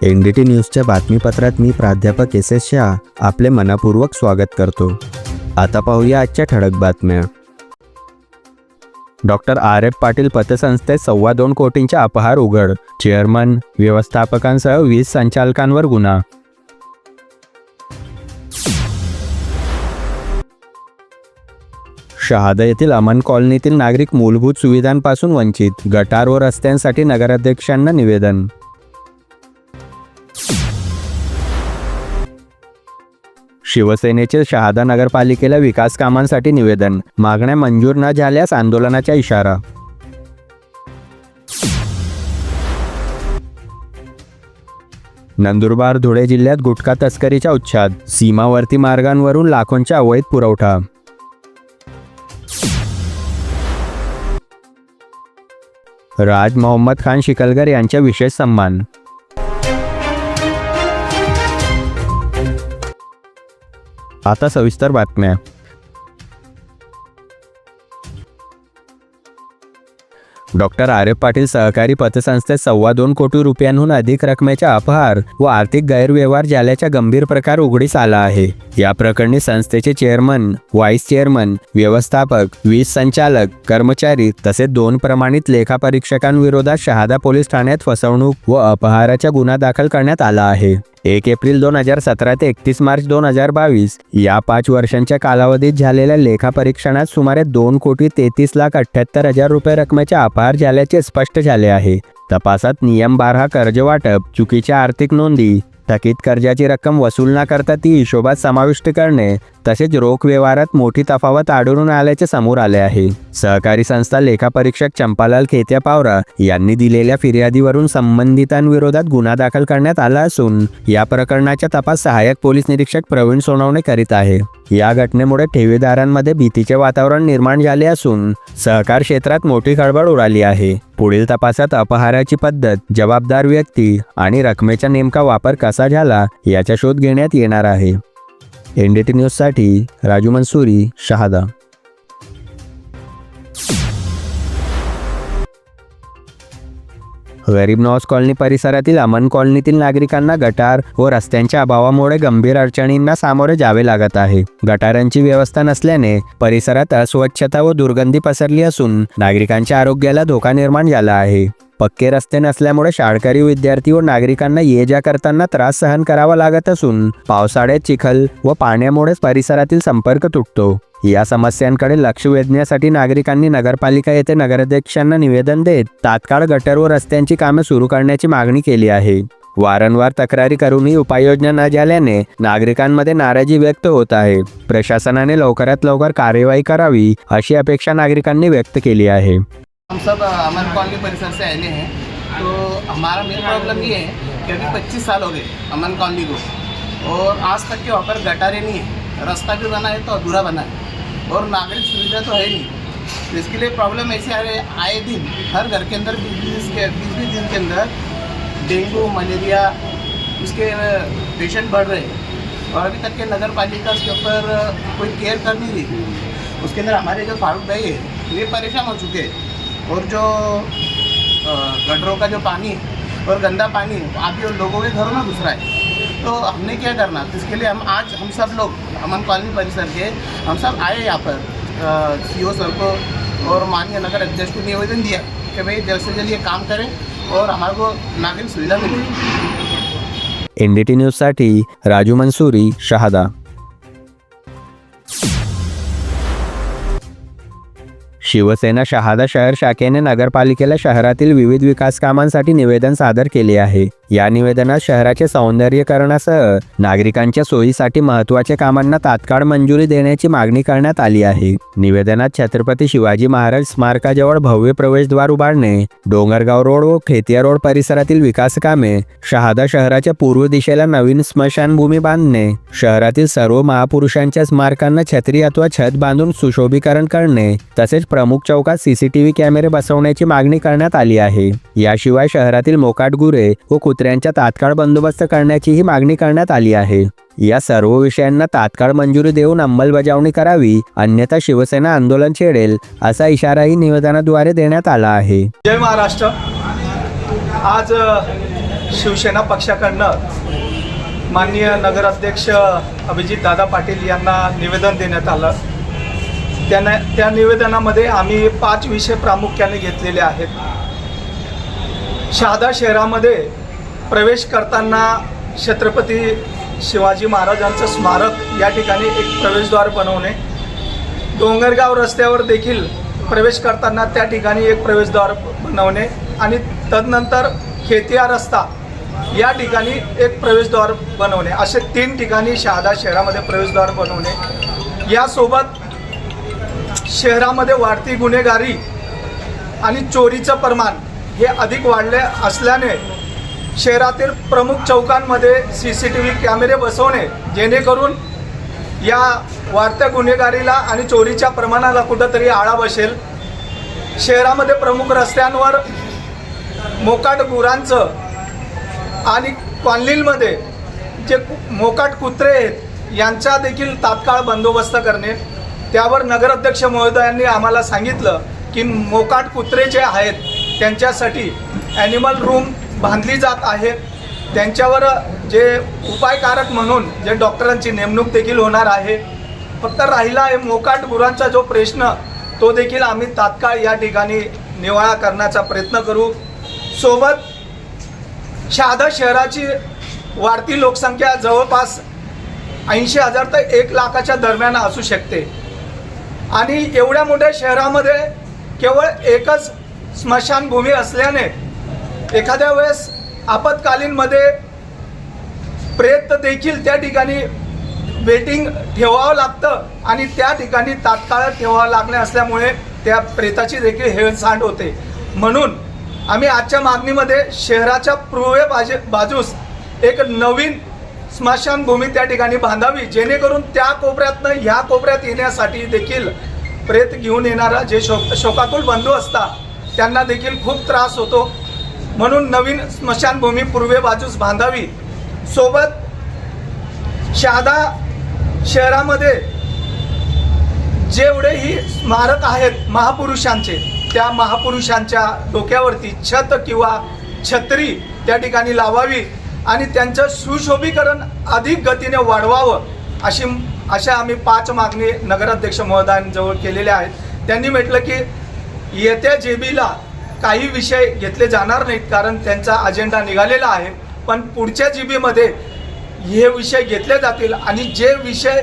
NDT न्यूजच्या बातमीपत्रात मी प्राध्यापक S Shah आपले मनपूर्वक स्वागत करतो। आता पाहूया आजच्या ठळक बातम्या। डॉक्टर RF पाटील पतसंस्थेत 2.25 कोटींचा अपहार उघड, चेअरमन व्यवस्थापकांसह 20 संचालकांवर गुन्हा। शहादा येथील अमन कॉलनीतील नागरिक मूलभूत सुविधांपासून वंचित, गटार व रस्त्यांसाठी नगराध्यक्षांना निवेदन। शिवसेनेचे शहादा नगरपालिकेला विकास कामांसाठी निवेदन, मागण्या मंजूर न झाल्यास आंदोलनाचा इशारा। नंदुरबार धुळे जिल्ह्यात गुटखा तस्करीचा उच्छाद, सीमावर्ती मार्गांवरून लाखोंचा अवैध पुरवठा। राज मोहम्मद खान शिकलगर यांचा विशेष सन्मान। आता सविस्तर बातम्या। डॉक्टर RF पाटील सहकारी पतसंस्थेत 2.25 कोटी रुपयांहून अधिक रकमेचा अपहार व आर्थिक गैरव्यवहार झाल्याचा गंभीर प्रकार उघडीस आला आहे। या प्रकरणी संस्थेचे चेअरमन, व्हाईस चेअरमन, व्यवस्थापक, 20 संचालक, कर्मचारी तसेच 2 प्रमाणित लेखापरीक्षकांविरोधात शहादा पोलीस ठाण्यात फसवणूक व अपहाराचा गुन्हा दाखल करण्यात आला आहे। 1 एप्रिल 2017 ते 31 मार्च 2022 या 5 वर्षांच्या कालावधीत झालेल्या लेखापरीक्षणात सुमारे 2,33,78,000 रुपये रकमेचा अपहार झाल्याचे स्पष्ट झाले आहे। तपासात नियमबाह्य कर्ज वाटप, चुकीच्या आर्थिक नोंदी, थकीत कर्जाची रक्कम वसूल न करता ती हिशोबात समाविष्ट करणे तसेच रोख व्यवहारात मोठी तफावत आढळून आल्याचे समोर आले आहे। सहकारी संस्था लेखापरीक्षक चंपालाल खेत्या पावरा यांनी दिलेल्या फिर्यादीवरून संबंधितांविरोधात गुन्हा दाखल करण्यात आला असून या प्रकरणाचा तपास सहाय्यक पोलीस निरीक्षक प्रवीण सोनवणे करीत आहे। या घटनेमुळे ठेवीदारांमध्ये भीतीचे वातावरण निर्माण झाले असून सहकार क्षेत्रात मोठी खळबळ उडाली आहे। पुढील तपासात अपहाराची पद्धत, जबाबदार व्यक्ती आणि रकमेचा नेमका वापर कसा झाला याचा शोध घेण्यात येणार आहे। NDT न्यूजसाठी राजू मंसूरी, शहादा। गरीब नवाज कॉलनी परिसरातील अमन कॉलनीतील नागरिकांना गटार व रस्त्यांच्या अभावामुळे गंभीर अडचणींना सामोरे जावे लागत आहे। गटारांची व्यवस्था नसल्याने परिसरात अस्वच्छता व दुर्गंधी पसरली असून नागरिकांच्या आरोग्याला धोका निर्माण झाला आहे। पक्के रस्ते नसल्यामुळे शाळकरी विद्यार्थी व नागरिकांना ये जा करताना त्रास सहन करावा लागत असून पावसाळ्यात चिखल व पाण्यामुळे परिसरातील संपर्क तुटतो। या समस्यांकडे लक्ष वेधण्यासाठी नागरिकांनी नगरपालिका येथे नगराध्यक्षांना निवेदन देत तात्काळ गटर व रस्त्यांची कामे सुरू करण्याची मागणी केली आहे। वारंवार तक्रारी करूनही उपाययोजना न झाल्याने नागरिकांमध्ये नाराजी व्यक्त होत आहे। प्रशासनाने लवकरात लवकर कार्यवाही करावी अशी अपेक्षा नागरिकांनी व्यक्त केली आहे। हम सब अमन कॉलोनी परिसर से आए हैं, तो हमारा मेन प्रॉब्लम ये है कि अभी 25 साल हो गए अमन कॉलोनी को और आज तक के वहाँ पर गटारें नहीं है, रास्ता भी बना है तो अधूरा बना है और नागरिक सुविधा तो है नहीं। तो इसके लिए प्रॉब्लम ऐसे आए दिन हर घर के अंदर 20 दिन के अंदर डेंगू, मलेरिया इसके पेशेंट बढ़ रहे हैं और अभी तक के नगर पालिका उसके ऊपर कोई केयर कर नहीं रही। उसके अंदर हमारे जो फारूक भाई है ये परेशान हो चुके हैं और जो गटरों का जो पानी है और गंदा पानी है अभी उन लोगों के घरों में घुस रहा है। तो हमने क्या करना, इसके लिए हम सब लोग अमन कॉलोनी परिसर के हम सब आए यहाँ पर CO सर को और माननीय नगर अध्यक्ष को निवेदन दिया कि भाई जल्द से जल्द ये काम करें और हमारे को नागरिक सुविधा मिले। NDT न्यूजसाठी राजू मंसूरी, शहादा। शिवसेना शहादा शहर शाखेने नगरपालिकेला शहरातील विविध विकास कामांसाठी निवेदन सादर केले आहे। या निवेदनात शहराचे सौंदर्यीकरणासह नागरिकांच्या सोयीसाठी महत्त्वाच्या कामांना तात्काळ मंजुरी देण्याची मागणी करण्यात आली आहे। निवेदनात छत्रपती शिवाजी महाराज स्मारकाजवळ भव्य प्रवेशद्वार उभारणे, डोंगरगाव रोड व खेतिया रोड परिसरातील विकास कामे, शहादा शहराच्या पूर्व दिशेला नवीन स्मशानभूमी बांधणे, शहरातील सर्व महापुरुषांच्या स्मारकांना छत्री अथवा छत बांधून सुशोभीकरण करणे तसेच प्रमुख चौकात CCTV कॅमेरे बसवण्याची मागणी करण्यात आली आहे। याशिवाय शहरातील मोकाट गुरे व कुत्र्यांचा तात्काळ बंदोबस्त करण्याचीही मागणी करण्यात आली आहे। या सर्व विषयांना तात्काळ मंजुरी देऊन अंमलबजावणी करावी, अन्यथा शिवसेना आंदोलन छेडेल असा इशाराही निवेदनाद्वारे देण्यात आला आहे। जय महाराष्ट्र। आज शिवसेना पक्षाकडनं माननीय नगराध्यक्ष अभिजितदादा पाटील यांना निवेदन देण्यात आलं. त्या निवेदनामध्ये आम्ही 5 विषय प्रामुख्याने घेतलेले आहेत. शहादा शहरामध्ये प्रवेश करताना छत्रपती शिवाजी महाराजांचं स्मारक या ठिकाणी एक प्रवेशद्वार बनवणे, डोंगरगाव रस्त्यावर देखील प्रवेश करताना त्या ठिकाणी एक प्रवेशद्वार बनवणे आणि तदनंतर खेतिया रस्ता या ठिकाणी एक प्रवेशद्वार बनवणे, असे 3 ठिकाणी शहादा शहरामध्ये प्रवेशद्वार बनवणे. यासोबत शहरामध्ये वाढती गुन्हेगारी आणि चोरीचं प्रमाण हे अधिक वाढले असल्याने शहरातील प्रमुख चौकांमध्ये CCTV कॅमेरे बसवणे, जेणेकरून या वाढत्या गुन्हेगारीला आणि चोरीच्या प्रमाणाला कुठंतरी आळा बसेल. शहरामध्ये प्रमुख रस्त्यांवर मोकाट गुरांचं आणि कॉलनीमध्ये जे मोकाट कुत्रे आहेत यांचा देखील तात्काळ बंदोबस्त करणे. त्यावर नगराध्यक्ष महोदयांनी आम्हाला सांगितलं की मोकाट कुत्रे जे आहेत त्यांच्यासाठी ॲनिमल रूम बांधली जात आहे. त्यांच्यावर जे उपायकारक म्हणून जे डॉक्टरांची नेमणूक देखील होणार आहे. फक्त राहिला आहे मोकाट गुरांचा जो प्रश्न, तो देखील आम्ही तात्काळ या ठिकाणी निवाळा करण्याचा प्रयत्न करू. सोबत शहादा शहराची वाढती लोकसंख्या जवळपास 80,000 ते 1 लाखाच्या दरम्यान असू शकते आणि एवढ्या मोठ्या शहरामध्ये केवळ एकच स्मशानभूमी असल्याने एखाद्या वेळेस आपत्कालीनमध्ये प्रेत देखील त्या ठिकाणी वेटिंग ठेवावं लागतं आणि त्या ठिकाणी तात्काळ ठेवावं लागणे असल्यामुळे त्या प्रेताची देखील हेळसांड होते. म्हणून आम्ही आजच्या मागणीमध्ये शहराच्या पूर्व बाजूस एक नवीन स्मशानभूमी त्या ठिकाणी बांधावी, जेणेकरून त्या कोपऱ्यातनं ह्या कोपऱ्यात येण्यासाठी देखील प्रेत घेऊन येणारा जे शोकाकुल बंधू असतात त्यांना देखील खूप त्रास होतो. म्हणून नवीन स्मशानभूमी पूर्व बाजूस बांधावी. सोबत शहादा शहरामध्ये जेवढेही स्मारक आहेत महापुरुषांचे, त्या महापुरुषांच्या डोक्यावरती छत किंवा छत्री त्या ठिकाणी लावावी आणि त्यांचं सुशोभीकरण अधिक गतीने वाढवावं, अशा आम्ही 5 मागणी नगराध्यक्ष महोदयांजवळ केलेल्या आहेत. त्यांनी म्हटलं की येत्या JBला काही विषय घेतले जाणार नाहीत कारण त्यांचा अजेंडा निघालेला आहे, पण पुढच्या JBमध्ये हे विषय घेतले जातील आणि जे विषय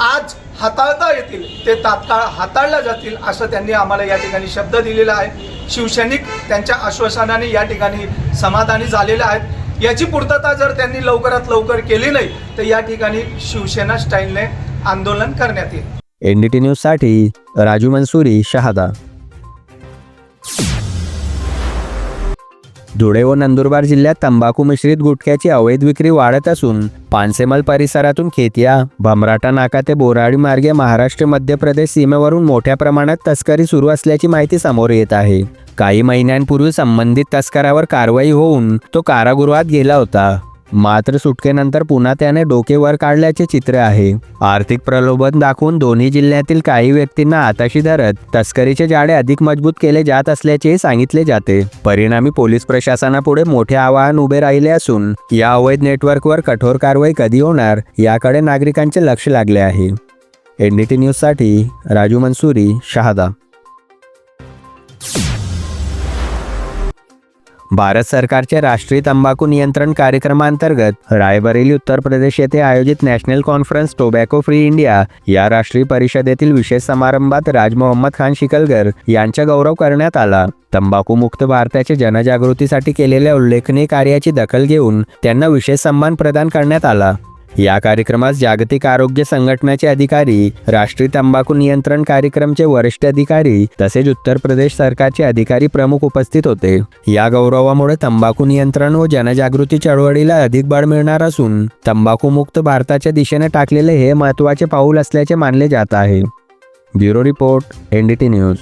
आज हाताळता येतील ते तात्काळ हाताळले जातील, असं त्यांनी आम्हाला या ठिकाणी शब्द दिलेला आहे. शिवसैनिक त्यांच्या आश्वासनाने या ठिकाणी समाधानी झालेले आहेत. याची पूर्तता जर त्यांनी लवकरात लवकर केली नाही तर या ठिकाणी शिवसेना स्टाईलने आंदोलन करण्यात येईल. NDT न्यूजसाठी राजू मंसुरी, शहादा. धुळे व नंदुरबार जिल्ह्यात तंबाखू मिश्रित गुटख्याची अवैध विक्री वाढत असून पानसेमल परिसरातून खेतिया, भमराटा नाका ते बोराडी मार्गे महाराष्ट्र मध्य प्रदेश सीमेवरून मोठ्या प्रमाणात तस्करी सुरू असल्याची माहिती समोर येत आहे. काही महिन्यांपूर्वी संबंधित तस्करावर कारवाई होऊन तो कारागृहात गेला होता. मात्र सुटकेनंतर पुन्हा त्याने डोके वर काढल्याचे चित्र आहे. आर्थिक प्रलोभन दाखवून दोन्ही जिल्ह्यातील काही व्यक्तींना आताशी धरत तस्करीचे जाळे अधिक मजबूत केले जात असल्याचे सांगितले जाते. परिणामी पोलीस प्रशासनापुढे मोठे आव्हान उभे राहिले असून या अवैध नेटवर्कवर कठोर कारवाई कधी होणार याकडे नागरिकांचे लक्ष लागले आहे. NDT न्यूजसाठी राजू मंसुरी, शहादा. भारत सरकारच्या राष्ट्रीय तंबाखू नियंत्रण कार्यक्रमांतर्गत रायबरेली उत्तर प्रदेश येथे आयोजित national conference tobacco free India या राष्ट्रीय परिषदेतील विशेष समारंभात राज मोहम्मद खान शिकलगर यांचा गौरव करण्यात आला. तंबाखू मुक्त भारताच्या जनजागृतीसाठी केलेल्या उल्लेखनीय कार्याची दखल घेऊन त्यांना विशेष सन्मान प्रदान करण्यात आला. या कार्यक्रमात जागतिक आरोग्य संघटनेचे अधिकारी, राष्ट्रीय तंबाखू नियंत्रण कार्यक्रमचे वरिष्ठ अधिकारी तसेच उत्तर प्रदेश सरकारचे अधिकारी प्रमुख उपस्थित होते. या गौरवामुळे तंबाखू नियंत्रण व जनजागृती चळवळीला अधिक बळ मिळणार असून तंबाखू मुक्त भारताच्या दिशेने टाकलेले हे महत्त्वाचे पाऊल असल्याचे मानले जात आहे. Bureau report, NDT news.